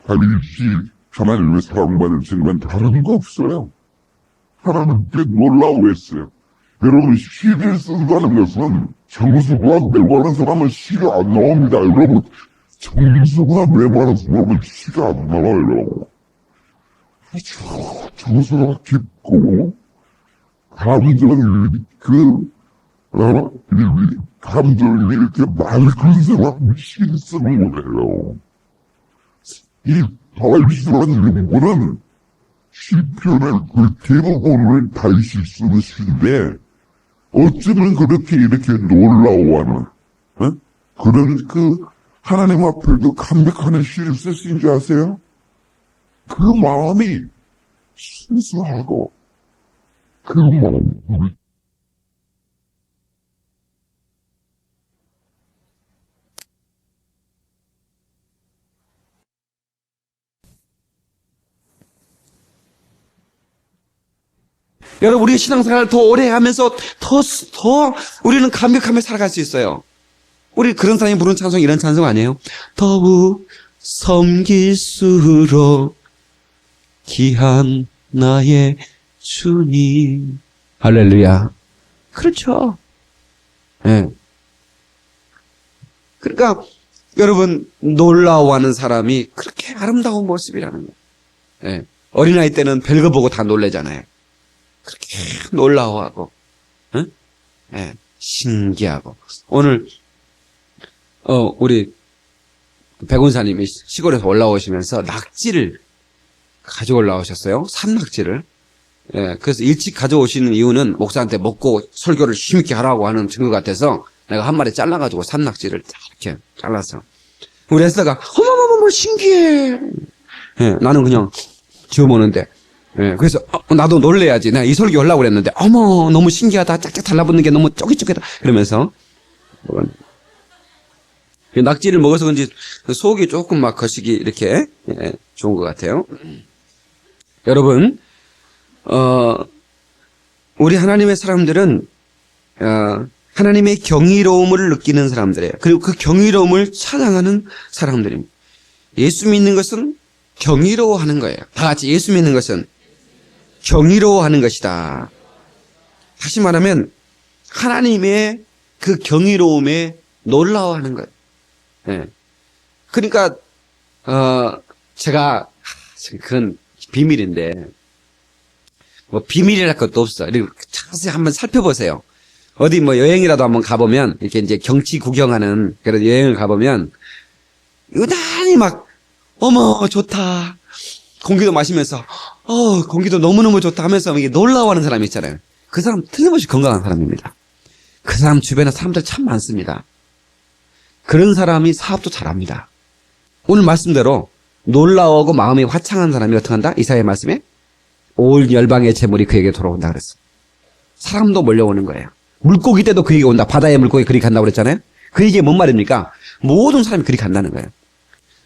C: 다윗이 하나님의 사랑받은 순간 다른 거 없어요. 하나님께 놀라워했어요. 여러분 시를 쓴다는 것은 정수가 메모하는 사람은 시가 안 나옵니다. 여러분 정수가 메모하는 사람은 시가 안 나와요. 아주 정수가 깊고 감정이 감정이 이렇게 맑은 사람이 시를 쓰는 거예요. 이 다윗이라는 인물은 시편을 대부분을 다윗이 쓰는 시인데 어쩌면 그렇게 이렇게 놀라워하는 그런 하나님 앞에 감격하는 시를 쓰신 줄 아세요? 그 마음이 순수하고 그 마음이
B: 여러분, 우리 신앙생활을 더 오래 하면서 더 우리는 감격하며 살아갈 수 있어요. 우리 그런 사람이 부르는 찬송 이런 찬송 아니에요? 더욱 섬길수록 귀한 나의 주님. 할렐루야. 그렇죠. 예. 네. 그러니까 여러분 놀라워하는 사람이 그렇게 아름다운 모습이라는 거예요. 예. 네. 어린아이 때는 별거 보고 다 놀래잖아요. 그렇게 놀라워하고, 응? 예, 신기하고. 오늘, 우리, 백운사님이 시골에서 올라오시면서 낙지를 가지고 올라오셨어요. 산낙지를. 예, 그래서 일찍 가져오시는 이유는 목사한테 먹고 설교를 힘있게 하라고 하는 증거 같아서 내가 한 마리 잘라가지고 산낙지를 이렇게 잘랐어. 우리 에스더가, 어머머머머, 신기해. 예, 나는 그냥 지어 먹는데, 예, 그래서 나도 놀래야지. 내가 이 설교 하려고 그랬는데 어머 너무 신기하다. 짝짝 달라붙는 게 너무 쫄깃쫄깃하다. 그러면서 낙지를 먹어서 그런지 속이 조금 막 거시기 이렇게 좋은 것 같아요. 여러분 우리 하나님의 사람들은 하나님의 경이로움을 느끼는 사람들이에요. 그리고 그 경이로움을 찬양하는 사람들입니다. 예수 믿는 것은 경이로워하는 거예요. 다 같이 예수 믿는 것은 경이로워하는 것이다. 다시 말하면 하나님의 그 경이로움에 놀라워하는 거예요. 예. 그러니까 제가 그건 비밀인데 뭐 비밀이랄 것도 없어. 그리고 자세히 한번 살펴보세요. 어디 뭐 여행이라도 한번 가보면 이렇게 이제 경치 구경하는 그런 여행을 가보면 유난히 막 어머 좋다. 공기도 마시면서 공기도 너무너무 좋다 하면서 이게 놀라워하는 사람이 있잖아요. 그 사람 틀림없이 건강한 사람입니다. 그 사람 주변에 사람들 참 많습니다. 그런 사람이 사업도 잘합니다. 오늘 말씀대로 놀라워하고 마음이 화창한 사람이 어떻게 한다? 이사야의 말씀에 올 열방의 재물이 그에게 돌아온다 그랬어. 사람도 몰려오는 거예요. 물고기 때도 그에게 온다. 바다의 물고기 그리 간다고 그랬잖아요. 그 얘기 뭔 말입니까? 모든 사람이 그리 간다는 거예요.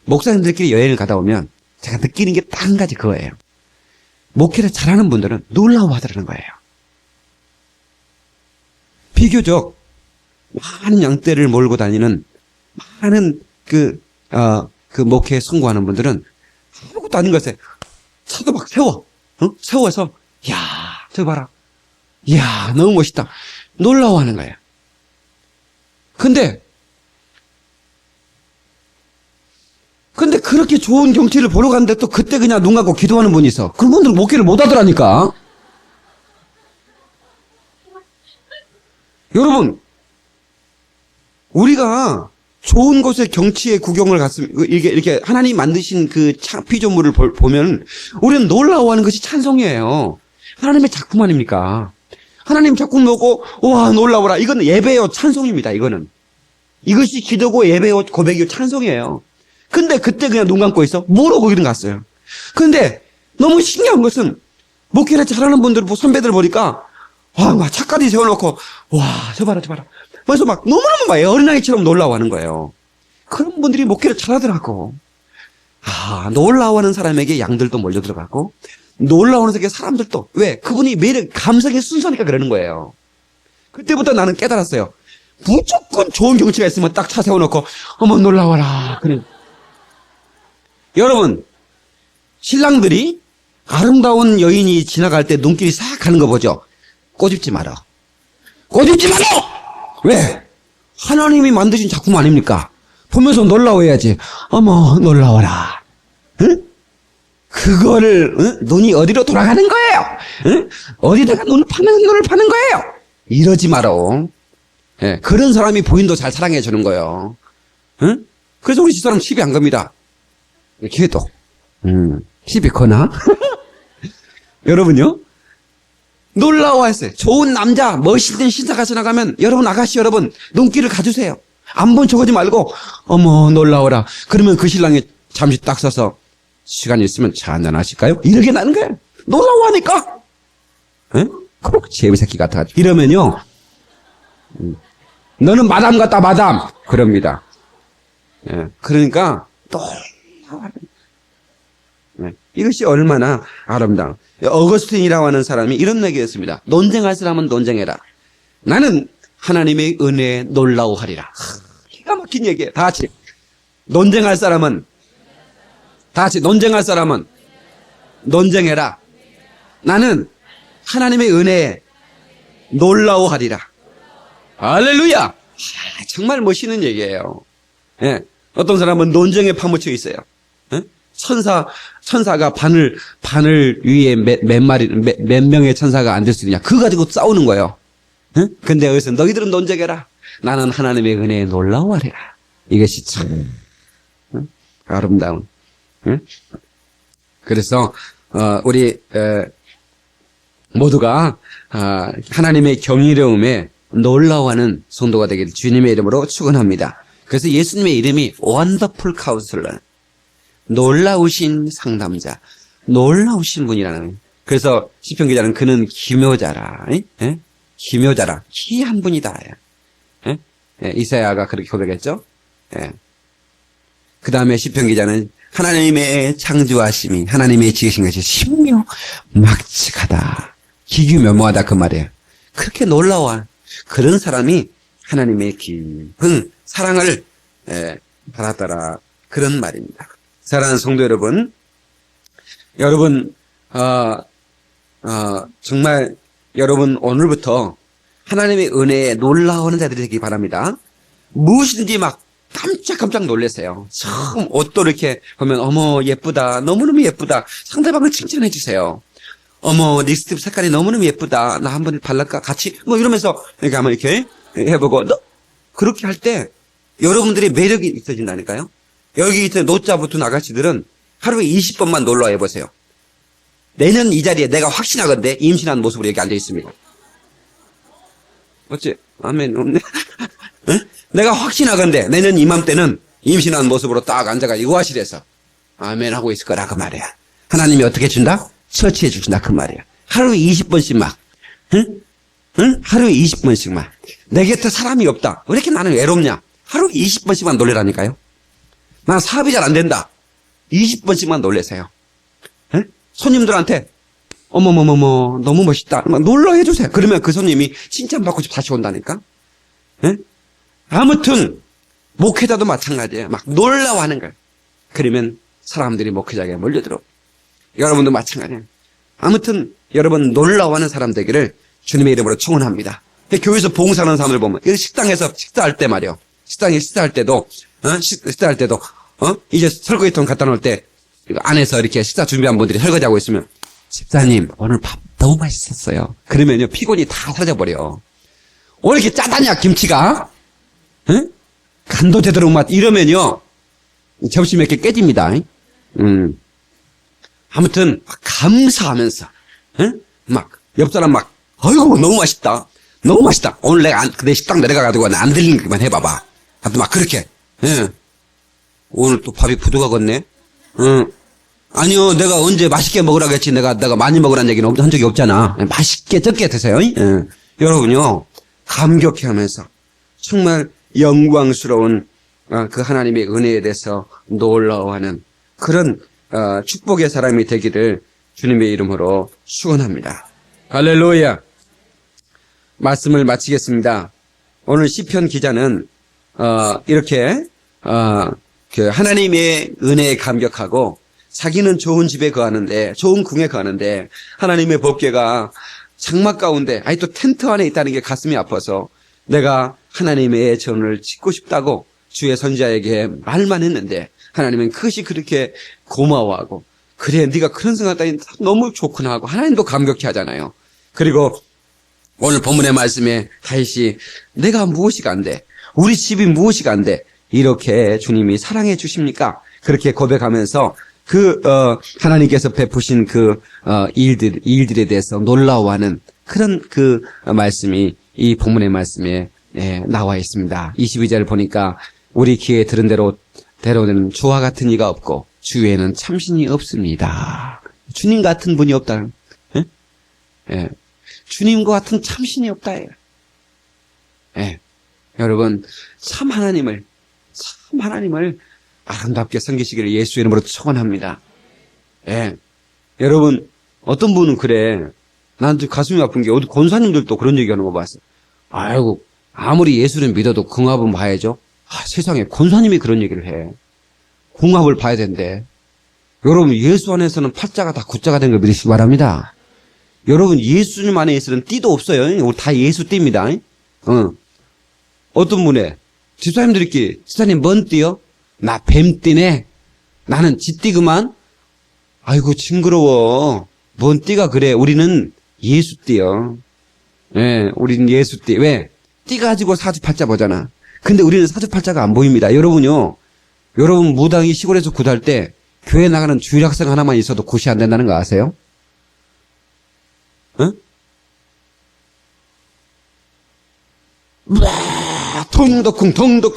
B: 목사님들끼리 여행을 가다 오면 제가 느끼는 게 딱 한 가지 그거예요. 목회를 잘하는 분들은 놀라워하더라는 거예요. 비교적 많은 양떼를 몰고 다니는 많은 그 목회에 성공하는 분들은 아무것도 아닌 것에 차도 막 세워. 세워서, 야, 저기 봐라. 이야, 너무 멋있다. 놀라워하는 거예요. 근데 그렇게 좋은 경치를 보러 갔는데 또 그때 그냥 눈 감고 기도하는 분이 있어. 그분들은 목회를 못 하더라니까. 여러분, 우리가 좋은 곳의 경치의 구경을 갔으면, 이렇게 하나님 만드신 그 피조물을 보면, 우리는 놀라워하는 것이 찬송이에요. 하나님의 작품 아닙니까? 하나님 작품 보고, 와, 놀라워라. 이건 예배요, 찬송입니다, 이거는. 이것이 기도고 예배요, 고백이요, 찬송이에요. 근데 그때 그냥 눈 감고 있어? 뭐로 거기는 갔어요? 근데 너무 신기한 것은, 목회를 잘하는 분들, 선배들 보니까, 와, 막 차까지 세워놓고, 와, 저 봐라. 그래서 막 너무너무 막 어린아이처럼 놀라워하는 거예요. 그런 분들이 목회를 잘하더라고. 놀라워하는 사람에게 양들도 몰려 들어가고, 놀라워하는 세계 사람들도, 왜? 그분이 매력, 감성의 순서니까 그러는 거예요. 그때부터 나는 깨달았어요. 무조건 좋은 경치가 있으면 딱 차 세워놓고, 어머, 놀라워라. 그래. 여러분, 신랑들이 아름다운 여인이 지나갈 때 눈길이 싹 가는 거 보죠? 꼬집지 마라. 꼬집지 마라! 왜? 하나님이 만드신 작품 아닙니까? 보면서 놀라워해야지. 어머, 놀라워라. 응? 그거를, 눈이 어디로 돌아가는 거예요? 응? 어디다가 눈을 파는 거예요? 이러지 마라. 예, 그런 사람이 부인도 잘 사랑해 주는 거예요. 응? 그래서 우리 집사람 시비 안 겁니다. 이렇게 해도. 시비 거나? 여러분요? 놀라워했어요. 좋은 남자, 멋있는 신사가 지나가면 여러분, 아가씨 여러분, 눈길을 가주세요. 안 본 척하지 말고 어머 놀라워라. 그러면 그 신랑이 잠시 딱 서서 시간 있으면 차 한잔 하실까요? 이렇게 나는 거예요. 놀라워하니까. 그렇게 제비새끼 같아가지고 이러면요, 너는 마담 같다 마담 그럽니다. 예, 그러니까 놀라워하는. 이것이 얼마나 아름다워. 어거스틴이라고 하는 사람이 이런 얘기했습니다. 논쟁할 사람은 논쟁해라. 나는 하나님의 은혜에 놀라워하리라. 기가 막힌 얘기예요. 다 같이. 논쟁할 사람은 논쟁해라. 나는 하나님의 은혜에 놀라워하리라. 할렐루야. 정말 멋있는 얘기예요. 예. 어떤 사람은 논쟁에 파묻혀 있어요. 예? 천사가 바늘 위에 몇 명의 천사가 앉을 수 있느냐. 그거 가지고 싸우는 거예요. 응? 근데 여기서 너희들은 논쟁해라. 나는 하나님의 은혜에 놀라워하리라. 이것이 참 아름다운. 응? 그래서 우리 모두가 하나님의 경이로움에 놀라워하는 성도가 되기를 주님의 이름으로 축원합니다. 그래서 예수님의 이름이 원더풀 카운슬러, 놀라우신 상담자, 놀라우신 분이라는. 그래서 시편 기자는 그는 기묘자라, 예? 기묘자라, 희한 분이다. 예? 예, 이사야가 그렇게 고백했죠. 예. 그 다음에 시편 기자는 하나님의 창조하심이, 하나님의 지으신 것이 신묘막측하다, 기규묘모하다 그 말이에요. 그렇게 놀라워. 그런 사람이 하나님의 깊은 사랑을 바라더라. 그런 말입니다. 사랑하는 성도 여러분, 정말 여러분 오늘부터 하나님의 은혜에 놀라워하는 자들이 되기 바랍니다. 무엇이든지 막 깜짝깜짝 놀라세요. 처음 옷도 이렇게 보면 어머 예쁘다, 너무너무 예쁘다. 상대방을 칭찬해 주세요. 어머 립스틱 색깔이 너무너무 예쁘다. 나 한번 발랄까 같이 뭐 이러면서 이렇게 한번 이렇게 해보고 그렇게 할 때 여러분들이 매력이 있어진다니까요. 여기 있는 노자 붙은 아가씨들은 하루에 20번만 놀러 해보세요. 내년 이 자리에 내가 확신하건대 임신한 모습으로 여기 앉아 있습니다. 어째 아멘 없네. 내가 확신하건대 내년 이맘때는 임신한 모습으로 딱 앉아가 의화실에서 아멘 하고 있을 거라 그 말이야. 하나님이 어떻게 준다? 처치해 주신다 그 말이야. 하루에 20번씩 막 하루에 20번씩만 내 곁에 사람이 없다. 왜 이렇게 나는 외롭냐? 하루에 20번씩만 놀래라니까요. 난 사업이 잘 안 된다. 20번씩만 놀래세요. 손님들한테 어머머머머 너무 멋있다. 막 놀러 해주세요. 그러면 그 손님이 칭찬받고 다시 온다니까. 아무튼 목회자도 마찬가지예요. 막 놀라워하는 거예요. 그러면 사람들이 목회자에게 몰려들어. 여러분도 마찬가지예요. 아무튼 여러분 놀라워하는 사람 되기를 주님의 이름으로 축원합니다. 교회에서 봉사하는 사람들 보면 식당에서 식사할 때 말이요. 식당에 식사할 때도 이제 설거지통 갖다 놓을 때 안에서 이렇게 식사 준비한 분들이 설거지하고 있으면 집사님 오늘 밥 너무 맛있었어요. 그러면요 피곤이 다 사라져버려. 왜 이렇게 짜다냐 김치가? 간도 제대로 맛 이러면요 접시 몇 개 깨집니다. 아무튼 감사하면서 막 옆 사람 막 어이구 너무 맛있다. 너무 맛있다. 오늘 내가 내 식당 내려가가지고 안 들리는 것만 해봐봐. 하여튼 막 그렇게. 오늘 또 밥이 부족하겠네. 아니요, 내가 언제 맛있게 먹으라고 했지. 내가 많이 먹으라는 얘기는 한 적이 없잖아. 맛있게 적게 드세요. 여러분요, 감격해 하면서 정말 영광스러운 그 하나님의 은혜에 대해서 놀라워하는 그런 축복의 사람이 되기를 주님의 이름으로 축원합니다. 할렐루야. 말씀을 마치겠습니다. 오늘 시편 기자는 이렇게 그 하나님의 은혜에 감격하고 자기는 좋은 집에 거하는데 좋은 궁에 거하는데 하나님의 법궤가 장막 가운데 아니 또 텐트 안에 있다는 게 가슴이 아파서 내가 하나님의 전을 짓고 싶다고 주의 선지자에게 말만 했는데 하나님은 그것이 그렇게 고마워하고 그래 네가 그런 생각하니 너무 좋구나 하고 하나님도 감격해 하잖아요. 그리고 오늘 본문의 말씀에 다윗이 내가 무엇이 간데 우리 집이 무엇이 간데 이렇게 주님이 사랑해 주십니까? 그렇게 고백하면서 하나님께서 베푸신 일들에 대해서 놀라워하는 그런 말씀이 이 본문의 말씀에 나와 있습니다. 22절을 보니까 우리 귀에 들은 대로는 주와 같은 이가 없고 주위에는 참신이 없습니다. 주님 같은 분이 없다. 주님과 같은 참신이 없다. 여러분 참 하나님을 아름답게 섬기시기를 예수 이름으로 축원합니다. 여러분 어떤 분은 그래. 난 가슴이 아픈 게 어디 권사님들도 그런 얘기하는 거 봤어. 아이고 아무리 예수를 믿어도 궁합은 봐야죠. 세상에 권사님이 그런 얘기를 해. 궁합을 봐야 된대. 여러분 예수 안에서는 팔자가 다 구자가 된 걸 믿으시기 바랍니다. 여러분 예수님 안에 있어는 띠도 없어요. 우리 다 예수 띠입니다. 어떤 분에 집사님들끼리 집사님 뭔 띠요? 나 뱀띠네. 나는 쥐띠구만. 아이고 징그러워. 뭔 띠가 그래. 우리는 예수띠요. 우리는 예수띠. 왜? 띠 가지고 사주팔자 보잖아. 근데 우리는 사주팔자가 안 보입니다. 여러분요. 여러분 무당이 시골에서 굿할 때 교회 나가는 주일학생 하나만 있어도 굿이 안 된다는 거 아세요? 통덕궁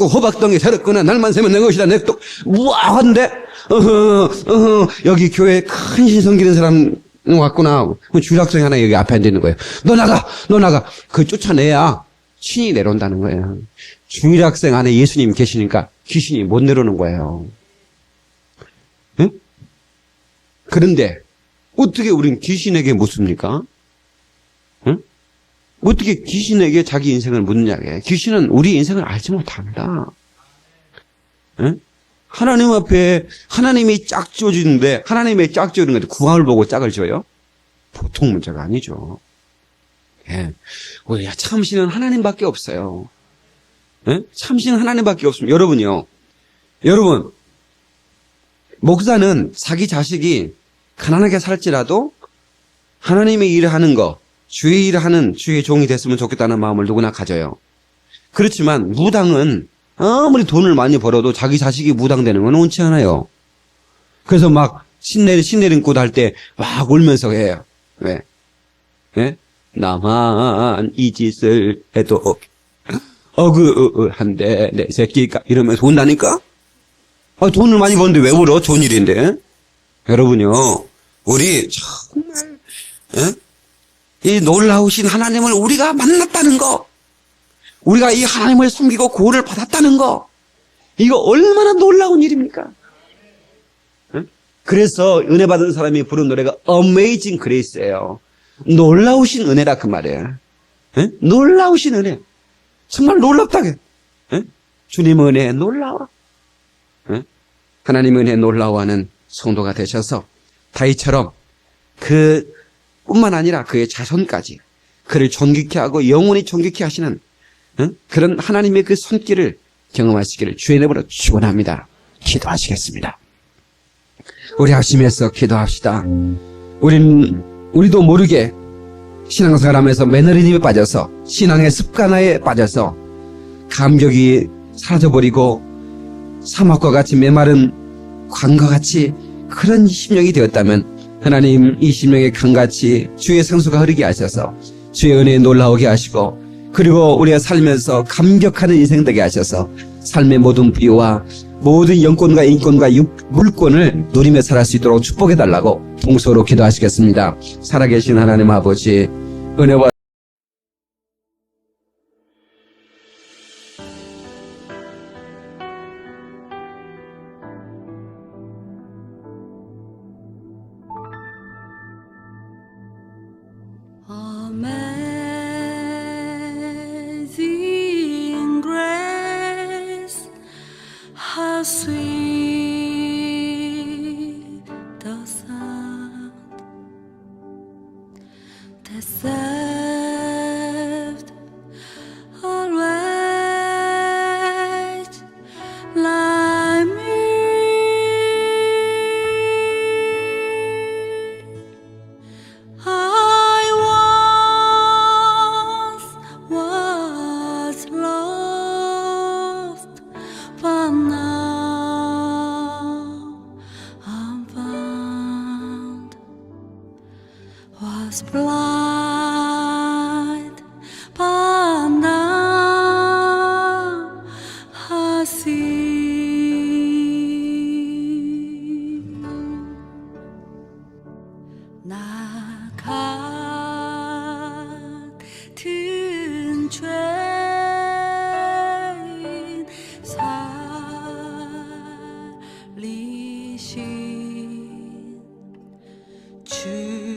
B: 호박덩이 새롭거나 날만 새면 내 것이다 내 또 무아한데 여기 교회에 큰 신성 기는 사람 왔구나. 주일학생이 하나 여기 앞에 앉아 있는 거예요. 너 나가 그 쫓아내야 신이 내려온다는 거예요. 주일학생 안에 예수님 계시니까 귀신이 못 내려오는 거예요. 그런데 어떻게 우린 귀신에게 묻습니까? 어떻게 귀신에게 자기 인생을 묻느냐게. 귀신은 우리 인생을 알지 못합니다. 예? 하나님 앞에 하나님이 짝 지어주는데 하나님의 짝 지어주는 건데 궁합을 보고 짝을 지어요? 보통 문제가 아니죠. 예. 우리가 참신은 하나님밖에 없어요. 예? 참신은 하나님밖에 없습니다. 여러분요. 여러분, 목사는 자기 자식이 가난하게 살지라도 하나님의 일을 하는 거, 주의 일을 하는 주의 종이 됐으면 좋겠다는 마음을 누구나 가져요. 그렇지만 무당은 아무리 돈을 많이 벌어도 자기 자식이 무당되는 건 원치 않아요. 그래서 막 신내림꽃 할 때 막 울면서 해요. 왜? 예? 나만 이 짓을 해도 어그한데 내 새끼가 이러면서 운다니까? 돈을 많이 버는데 왜 울어? 좋은 일인데. 여러분요, 우리 정말 이 놀라우신 하나님을 우리가 만났다는 거, 우리가 이 하나님을 섬기고 구원을 받았다는 거, 이거 얼마나 놀라운 일입니까? 그래서 은혜 받은 사람이 부른 노래가 Amazing Grace예요. 놀라우신 은혜라 그 말이에요. 놀라우신 은혜. 정말 놀랍다. 주님 은혜 놀라워. 하나님 은혜 놀라워하는 성도가 되셔서 다윗처럼 그 뿐만 아니라 그의 자손까지 그를 존귀케 하고 영원히 존귀케 하시는 그런 하나님의 그 손길을 경험하시기를 주의 이름으로 축원합니다. 기도하시겠습니다. 우리 합심해서 기도합시다. 우리도 모르게 신앙생활하면서 매너리즘에 빠져서 신앙의 습관화에 빠져서 감격이 사라져버리고 사막과 같이 메마른 강과 같이 그런 심령이 되었다면 하나님 이 심령의 강같이 주의 생수가 흐르게 하셔서 주의 은혜에 놀라오게 하시고 그리고 우리가 살면서 감격하는 인생 되게 하셔서 삶의 모든 부유와 모든 영권과 인권과 물권을 누리며 살아갈 수 있도록 축복해달라고 동서로 기도하시겠습니다. 살아계신 하나님 아버지 은혜와
D: Amazing grace, how sweet the sound that saved a wretch like me. I was lost, but now I'm found. Was blind, but now I see. 나 같은 죄인 살리신 주